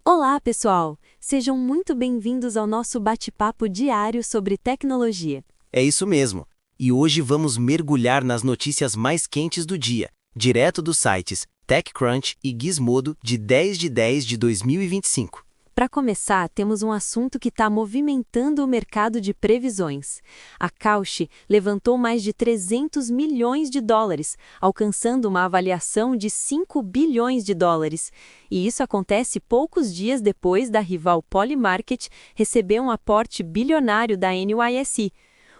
Olá, pessoal! Sejam muito bem-vindos ao nosso bate-papo diário sobre tecnologia. É isso mesmo. E hoje vamos mergulhar nas notícias mais quentes do dia, direto dos sites TechCrunch e Gizmodo de 10 de 10 de 2025. Para começar, temos um assunto que está movimentando o mercado de previsões. A Cauchy levantou mais de 300 milhões de dólares, alcançando uma avaliação de 5 bilhões de dólares. E isso acontece poucos dias depois da rival Polymarket receber um aporte bilionário da NYSE.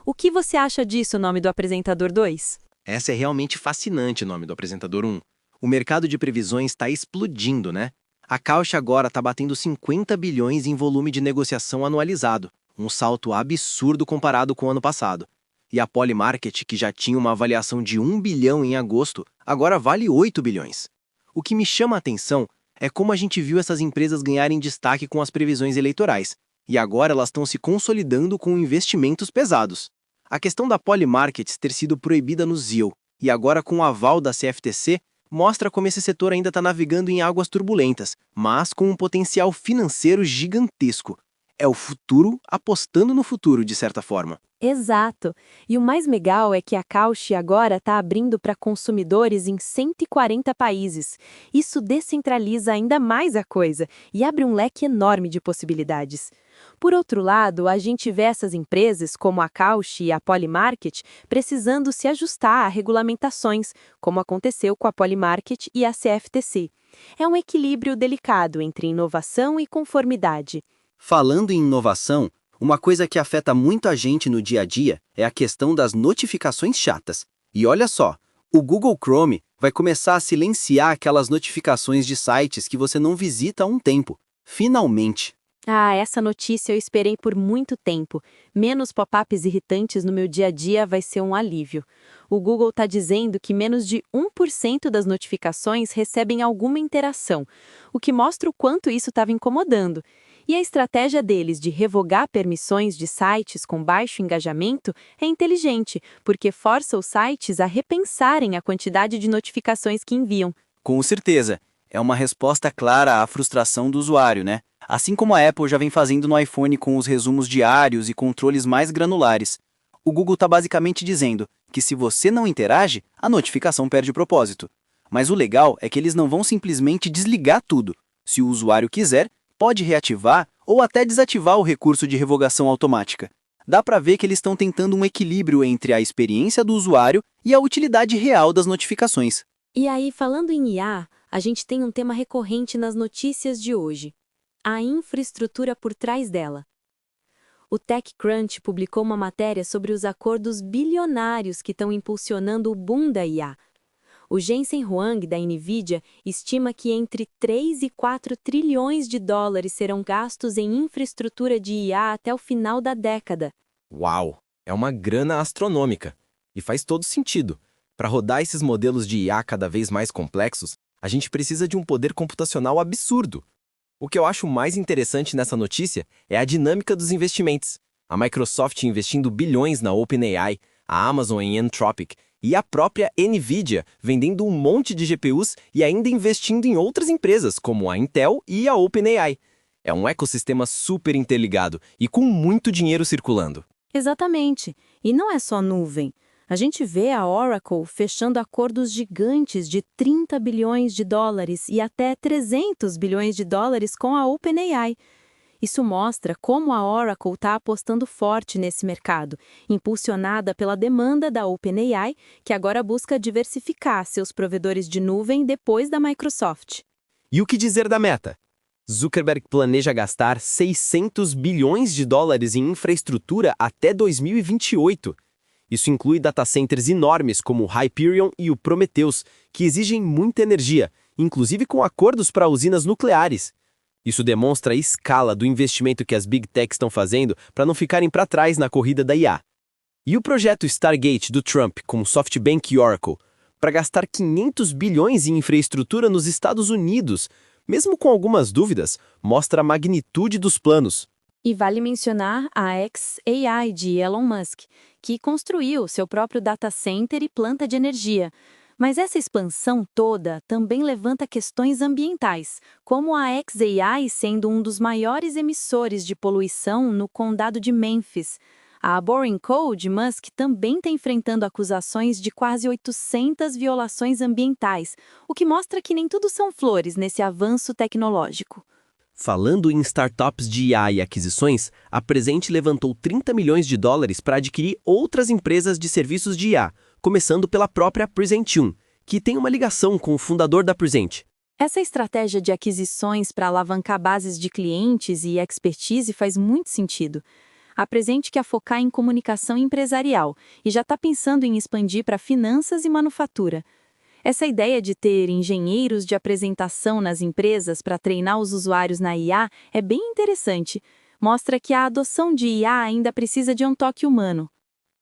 O que você acha disso, nome do apresentador 2? Essa é realmente fascinante, o nome do apresentador 1. O mercado de previsões está explodindo, né? A Cauchy agora está batendo 50 bilhões em volume de negociação anualizado, um salto absurdo comparado com o ano passado. E a Polymarket, que já tinha uma avaliação de 1 bilhão em agosto, agora vale 8 bilhões. O que me chama a atenção é como a gente viu essas empresas ganharem destaque com as previsões eleitorais, e agora elas estão se consolidando com investimentos pesados. A questão da Polymarket ter sido proibida no ZIL, e agora com o aval da CFTC, mostra como esse setor ainda está navegando em águas turbulentas, mas com um potencial financeiro gigantesco. É o futuro apostando no futuro, de certa forma. Exato. E o mais legal é que a Cauchy agora está abrindo para consumidores em 140 países. Isso descentraliza ainda mais a coisa e abre um leque enorme de possibilidades. Por outro lado, a gente vê essas empresas, como a Cauchy e a Polymarket, precisando se ajustar a regulamentações, como aconteceu com a Polymarket e a CFTC. É um equilíbrio delicado entre inovação e conformidade. Falando em inovação, uma coisa que afeta muito a gente no dia a dia é a questão das notificações chatas. E olha só, o Google Chrome vai começar a silenciar aquelas notificações de sites que você não visita há um tempo. Finalmente! Ah, essa notícia eu esperei por muito tempo. Menos pop-ups irritantes no meu dia a dia vai ser um alívio. O Google está dizendo que menos de 1% das notificações recebem alguma interação, o que mostra o quanto isso estava incomodando. E a estratégia deles de revogar permissões de sites com baixo engajamento é inteligente, porque força os sites a repensarem a quantidade de notificações que enviam. Com certeza, é uma resposta clara à frustração do usuário, né? Assim como a Apple já vem fazendo no iPhone com os resumos diários e controles mais granulares. O Google está basicamente dizendo que se você não interage, a notificação perde o propósito. Mas o legal é que eles não vão simplesmente desligar tudo. Se o usuário quiser, pode reativar ou até desativar o recurso de revogação automática. Dá para ver que eles estão tentando um equilíbrio entre a experiência do usuário e a utilidade real das notificações. E aí, falando em IA, a gente tem um tema recorrente nas notícias de hoje: a infraestrutura por trás dela. O TechCrunch publicou uma matéria sobre os acordos bilionários que estão impulsionando o boom da IA. O Jensen Huang, da NVIDIA, estima que entre 3 e 4 trilhões de dólares serão gastos em infraestrutura de IA até o final da década. Uau! É uma grana astronômica. E faz todo sentido. Para rodar esses modelos de IA cada vez mais complexos, a gente precisa de um poder computacional absurdo. O que eu acho mais interessante nessa notícia é a dinâmica dos investimentos. A Microsoft investindo bilhões na OpenAI, a Amazon em Anthropic e a própria NVIDIA vendendo um monte de GPUs e ainda investindo em outras empresas, como a Intel e a OpenAI. É um ecossistema super interligado e com muito dinheiro circulando. Exatamente. E não é só nuvem. A gente vê a Oracle fechando acordos gigantes de 30 bilhões de dólares e até 300 bilhões de dólares com a OpenAI. Isso mostra como a Oracle está apostando forte nesse mercado, impulsionada pela demanda da OpenAI, que agora busca diversificar seus provedores de nuvem depois da Microsoft. E o que dizer da Meta? Zuckerberg planeja gastar 600 bilhões de dólares em infraestrutura até 2028. Isso inclui data centers enormes como o Hyperion e o Prometheus, que exigem muita energia, inclusive com acordos para usinas nucleares. Isso demonstra a escala do investimento que as Big Techs estão fazendo para não ficarem para trás na corrida da IA. E o projeto Stargate do Trump com SoftBank e Oracle, para gastar 500 bilhões em infraestrutura nos Estados Unidos, mesmo com algumas dúvidas, mostra a magnitude dos planos. E vale mencionar a xAI de Elon Musk, que construiu seu próprio data center e planta de energia. Mas essa expansão toda também levanta questões ambientais, como a xAI sendo um dos maiores emissores de poluição no condado de Memphis. A Boring Co. de Musk também está enfrentando acusações de quase 800 violações ambientais, o que mostra que nem tudo são flores nesse avanço tecnológico. Falando em startups de IA e aquisições, a Presente levantou 30 milhões de dólares para adquirir outras empresas de serviços de IA, começando pela própria Presentium, que tem uma ligação com o fundador da Presente. Essa estratégia de aquisições para alavancar bases de clientes e expertise faz muito sentido. A Presente quer focar em comunicação empresarial e já está pensando em expandir para finanças e manufatura. Essa ideia de ter engenheiros de apresentação nas empresas para treinar os usuários na IA é bem interessante. Mostra que a adoção de IA ainda precisa de um toque humano.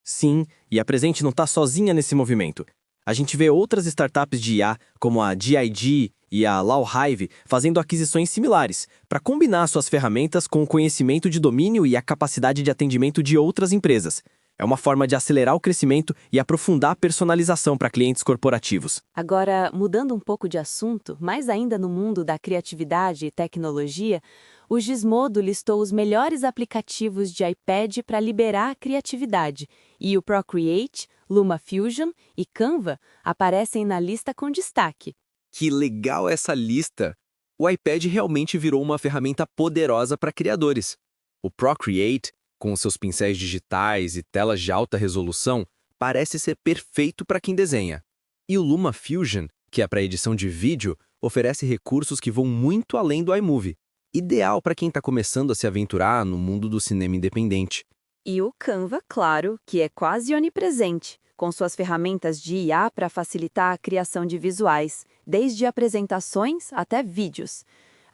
Sim, e a Presente não está sozinha nesse movimento. A gente vê outras startups de IA, como a GIG e a Lawhive, fazendo aquisições similares, para combinar suas ferramentas com o conhecimento de domínio e a capacidade de atendimento de outras empresas. É uma forma de acelerar o crescimento e aprofundar a personalização para clientes corporativos. Agora, mudando um pouco de assunto, mais ainda no mundo da criatividade e tecnologia, o Gizmodo listou os melhores aplicativos de iPad para liberar a criatividade, e o Procreate, LumaFusion e Canva aparecem na lista com destaque. Que legal essa lista! O iPad realmente virou uma ferramenta poderosa para criadores. O Procreate, com seus pincéis digitais e telas de alta resolução, parece ser perfeito para quem desenha. E o LumaFusion, que é para edição de vídeo, oferece recursos que vão muito além do iMovie, ideal para quem está começando a se aventurar no mundo do cinema independente. E o Canva, claro, que é quase onipresente, com suas ferramentas de IA para facilitar a criação de visuais, desde apresentações até vídeos.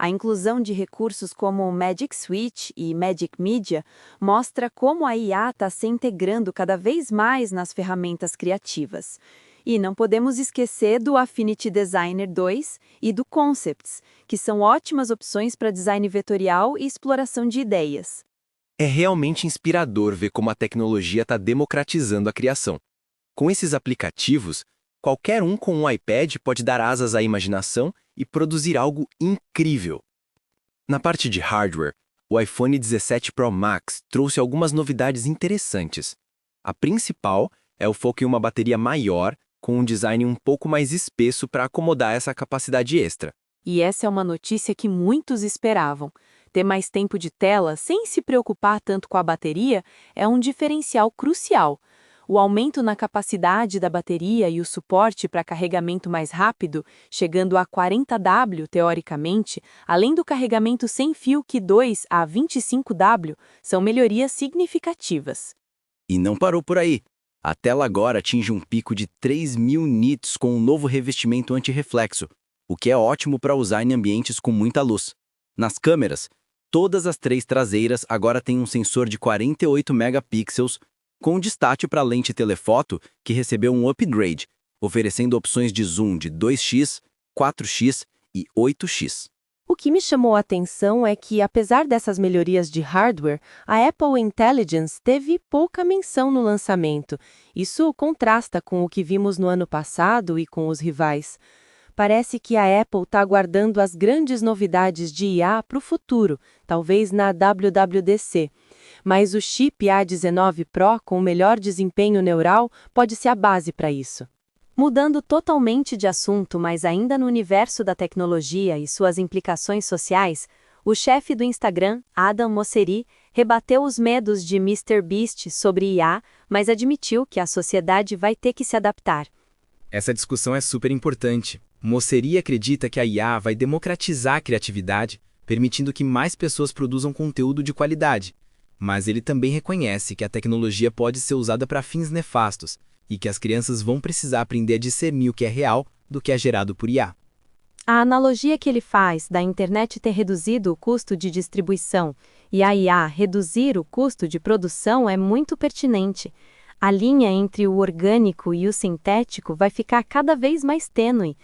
A inclusão de recursos como o Magic Switch e Magic Media mostra como a IA está se integrando cada vez mais nas ferramentas criativas. E não podemos esquecer do Affinity Designer 2 e do Concepts, que são ótimas opções para design vetorial e exploração de ideias. É realmente inspirador ver como a tecnologia está democratizando a criação. Com esses aplicativos, qualquer um com um iPad pode dar asas à imaginação e produzir algo incrível. Na parte de hardware, o iPhone 17 Pro Max trouxe algumas novidades interessantes. A principal é o foco em uma bateria maior, com um design um pouco mais espesso para acomodar essa capacidade extra. E essa é uma notícia que muitos esperavam. Ter mais tempo de tela sem se preocupar tanto com a bateria é um diferencial crucial. O aumento na capacidade da bateria e o suporte para carregamento mais rápido, chegando a 40W teoricamente, além do carregamento sem fio Qi2 a 25W, são melhorias significativas. E não parou por aí. A tela agora atinge um pico de 3.000 nits com um novo revestimento anti-reflexo, o que é ótimo para usar em ambientes com muita luz. Nas câmeras, todas as 3 traseiras agora têm um sensor de 48 megapixels, com destaque para a lente telefoto, que recebeu um upgrade, oferecendo opções de zoom de 2x, 4x e 8x. O que me chamou a atenção é que, apesar dessas melhorias de hardware, a Apple Intelligence teve pouca menção no lançamento. Isso contrasta com o que vimos no ano passado e com os rivais. Parece que a Apple está aguardando as grandes novidades de IA para o futuro, talvez na WWDC. Mas o chip A19 Pro com o melhor desempenho neural pode ser a base para isso. Mudando totalmente de assunto, mas ainda no universo da tecnologia e suas implicações sociais, o chefe do Instagram, Adam Mosseri, rebateu os medos de MrBeast sobre IA, mas admitiu que a sociedade vai ter que se adaptar. Essa discussão é super importante. Mosseri acredita que a IA vai democratizar a criatividade, permitindo que mais pessoas produzam conteúdo de qualidade. Mas ele também reconhece que a tecnologia pode ser usada para fins nefastos e que as crianças vão precisar aprender a discernir o que é real do que é gerado por IA. A analogia que ele faz da internet ter reduzido o custo de distribuição e a IA reduzir o custo de produção é muito pertinente. A linha entre o orgânico e o sintético vai ficar cada vez mais tênue.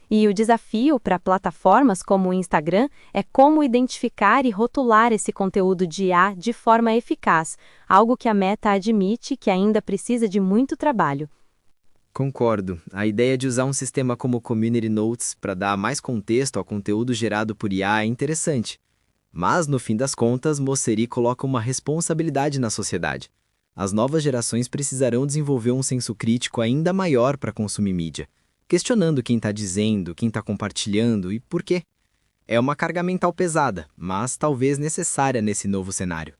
E o desafio para plataformas como o Instagram é como identificar e rotular esse conteúdo de IA de forma eficaz, algo que a Meta admite que ainda precisa de muito trabalho. Concordo. A ideia de usar um sistema como Community Notes para dar mais contexto ao conteúdo gerado por IA é interessante. Mas, no fim das contas, Mosseri coloca uma responsabilidade na sociedade. As novas gerações precisarão desenvolver um senso crítico ainda maior para consumir mídia, questionando quem está dizendo, quem está compartilhando e por quê. É uma carga mental pesada, mas talvez necessária nesse novo cenário.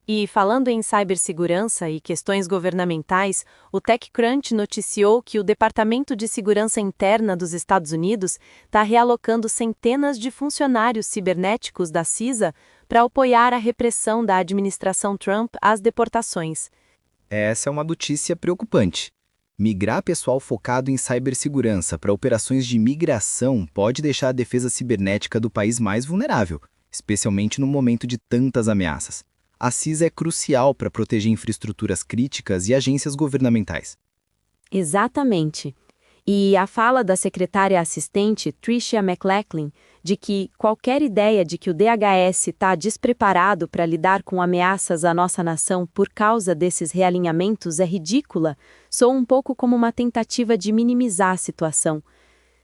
E falando em cibersegurança e questões governamentais, o TechCrunch noticiou que o Departamento de Segurança Interna dos Estados Unidos está realocando centenas de funcionários cibernéticos da CISA para apoiar a repressão da administração Trump às deportações. Essa é uma notícia preocupante. Migrar pessoal focado em cibersegurança para operações de migração pode deixar a defesa cibernética do país mais vulnerável, especialmente no momento de tantas ameaças. A CISA é crucial para proteger infraestruturas críticas e agências governamentais. Exatamente. E a fala da secretária assistente, Tricia McLachlan, de que qualquer ideia de que o DHS está despreparado para lidar com ameaças à nossa nação por causa desses realinhamentos é ridícula, soa um pouco como uma tentativa de minimizar a situação.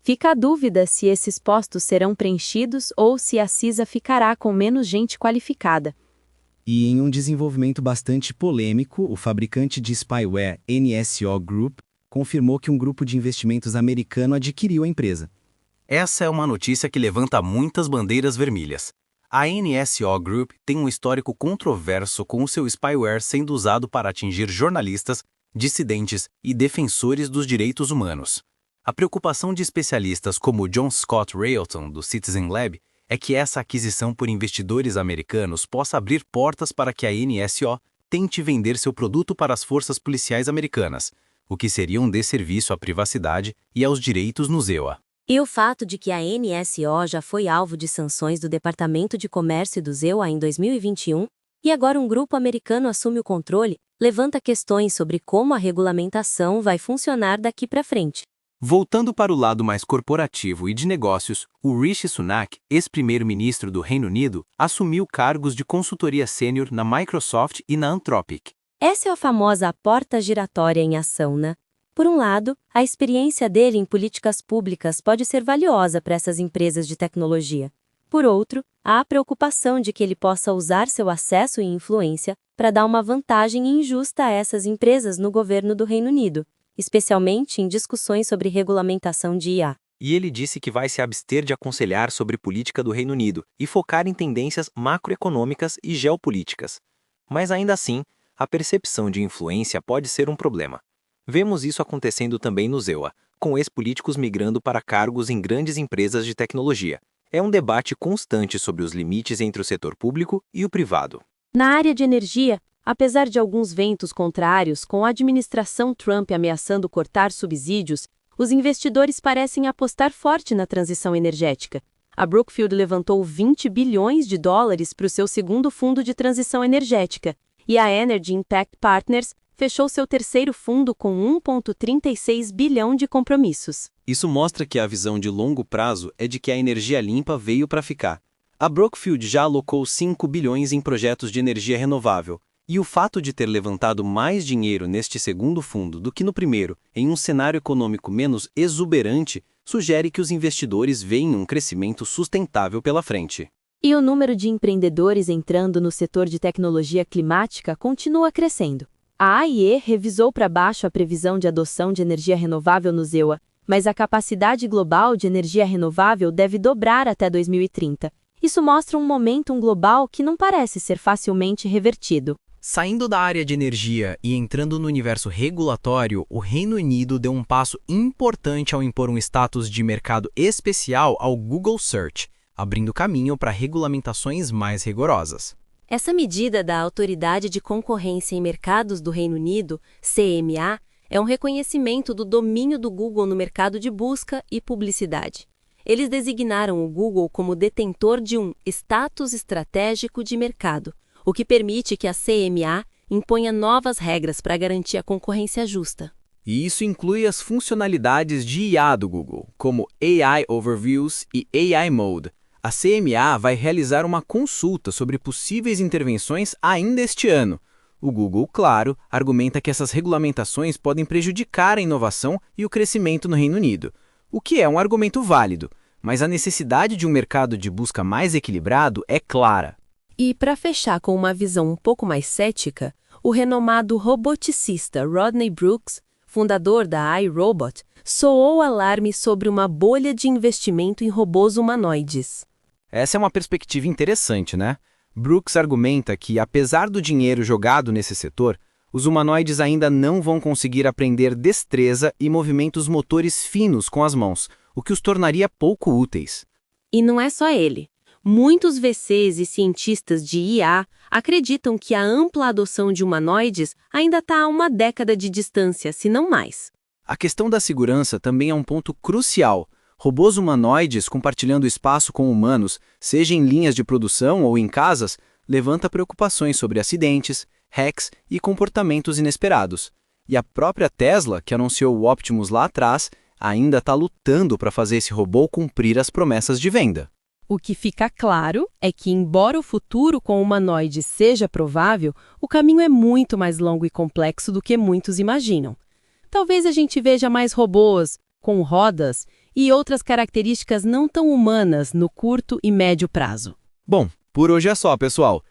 Fica a dúvida se esses postos serão preenchidos ou se a CISA ficará com menos gente qualificada. E em um desenvolvimento bastante polêmico, o fabricante de spyware NSO Group confirmou que um grupo de investimentos americano adquiriu a empresa. Essa é uma notícia que levanta muitas bandeiras vermelhas. A NSO Group tem um histórico controverso com o seu spyware sendo usado para atingir jornalistas, dissidentes e defensores dos direitos humanos. A preocupação de especialistas como John Scott Railton, do Citizen Lab, é que essa aquisição por investidores americanos possa abrir portas para que a NSO tente vender seu produto para as forças policiais americanas, o que seria um desserviço à privacidade e aos direitos no ZEUA. E o fato de que a NSO já foi alvo de sanções do Departamento de Comércio do ZEUA em 2021, e agora um grupo americano assume o controle, levanta questões sobre como a regulamentação vai funcionar daqui para frente. Voltando para o lado mais corporativo e de negócios, o Rishi Sunak, ex-primeiro-ministro do Reino Unido, assumiu cargos de consultoria sênior na Microsoft e na Anthropic. Essa é a famosa porta giratória em ação, né? Por um lado, a experiência dele em políticas públicas pode ser valiosa para essas empresas de tecnologia. Por outro, há a preocupação de que ele possa usar seu acesso e influência para dar uma vantagem injusta a essas empresas no governo do Reino Unido, especialmente em discussões sobre regulamentação de IA. E ele disse que vai se abster de aconselhar sobre política do Reino Unido e focar em tendências macroeconômicas e geopolíticas. Mas ainda assim, a percepção de influência pode ser um problema. Vemos isso acontecendo também no ZEUA, com ex-políticos migrando para cargos em grandes empresas de tecnologia. É um debate constante sobre os limites entre o setor público e o privado. Na área de energia, apesar de alguns ventos contrários, com a administração Trump ameaçando cortar subsídios, os investidores parecem apostar forte na transição energética. A Brookfield levantou 20 bilhões de dólares para o seu segundo fundo de transição energética, e a Energy Impact Partners fechou seu terceiro fundo com 1,36 bilhão de compromissos. Isso mostra que a visão de longo prazo é de que a energia limpa veio para ficar. A Brookfield já alocou 5 bilhões em projetos de energia renovável, e o fato de ter levantado mais dinheiro neste segundo fundo do que no primeiro, em um cenário econômico menos exuberante, sugere que os investidores veem um crescimento sustentável pela frente. E o número de empreendedores entrando no setor de tecnologia climática continua crescendo. A AIE revisou para baixo a previsão de adoção de energia renovável no ZEUA, mas a capacidade global de energia renovável deve dobrar até 2030. Isso mostra um momentum global que não parece ser facilmente revertido. Saindo da área de energia e entrando no universo regulatório, o Reino Unido deu um passo importante ao impor um status de mercado especial ao Google Search, abrindo caminho para regulamentações mais rigorosas. Essa medida da Autoridade de Concorrência em Mercados do Reino Unido, CMA, é um reconhecimento do domínio do Google no mercado de busca e publicidade. Eles designaram o Google como detentor de um status estratégico de mercado, o que permite que a CMA imponha novas regras para garantir a concorrência justa. E isso inclui as funcionalidades de IA do Google, como AI Overviews e AI Mode. A CMA vai realizar uma consulta sobre possíveis intervenções ainda este ano. O Google, claro, argumenta que essas regulamentações podem prejudicar a inovação e o crescimento no Reino Unido, o que é um argumento válido, mas a necessidade de um mercado de busca mais equilibrado é clara. E para fechar com uma visão um pouco mais cética, o renomado roboticista Rodney Brooks, fundador da iRobot, soou alarme sobre uma bolha de investimento em robôs humanoides. Essa é uma perspectiva interessante, né? Brooks argumenta que, apesar do dinheiro jogado nesse setor, os humanoides ainda não vão conseguir aprender destreza e movimentos motores finos com as mãos, o que os tornaria pouco úteis. E não é só ele. Muitos VCs e cientistas de IA acreditam que a ampla adoção de humanoides ainda está a uma década de distância, se não mais. A questão da segurança também é um ponto crucial. Robôs humanoides compartilhando espaço com humanos, seja em linhas de produção ou em casas, levanta preocupações sobre acidentes, hacks e comportamentos inesperados. E a própria Tesla, que anunciou o Optimus lá atrás, ainda está lutando para fazer esse robô cumprir as promessas de venda. O que fica claro é que, embora o futuro com humanoides seja provável, o caminho é muito mais longo e complexo do que muitos imaginam. Talvez a gente veja mais robôs com rodas e outras características não tão humanas no curto e médio prazo. Bom, por hoje é só, pessoal.